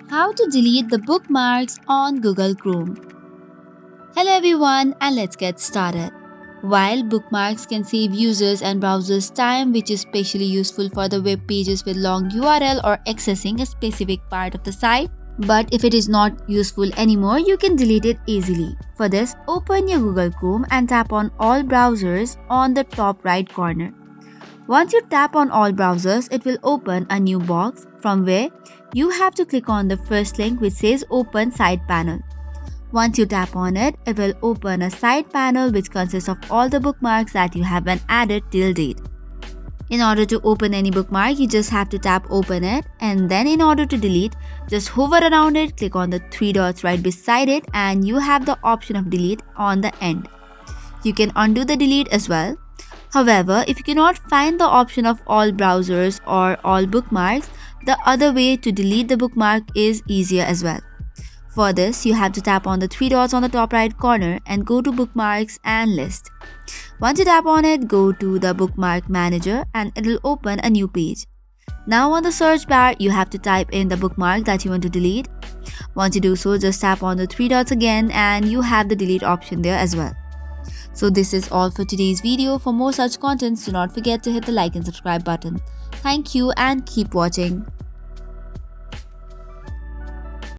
How to delete the bookmarks on Google Chrome. Hello everyone, and let's get started. While bookmarks can save users and browsers time, which is especially useful for the web pages with long URL or accessing a specific part of the site, but if it is not useful anymore, you can delete it easily. For this, open your Google Chrome and tap on all browsers on the top right corner. Once you tap on all browsers, it will open a new box from where you have to click on the first link which says Open Side Panel. Once you tap on it, it will open a side panel which consists of all the bookmarks that you have been added till date. In order to open any bookmark, you just have to tap open it, and then in order to delete, just hover around it, click on the three dots right beside it, and you have the option of delete on the end. You can undo the delete as well. However, if you cannot find the option of all browsers or all bookmarks, the other way to delete the bookmark is easier as well. For this, you have to tap on the three dots on the top right corner and go to Bookmarks and List. Once you tap on it, go to the Bookmark Manager and it will open a new page. Now on the search bar, you have to type in the bookmark that you want to delete. Once you do so, just tap on the three dots again and you have the delete option there as well. So this is all for today's video. For more such contents, do not forget to hit the like and subscribe button. Thank you and keep watching.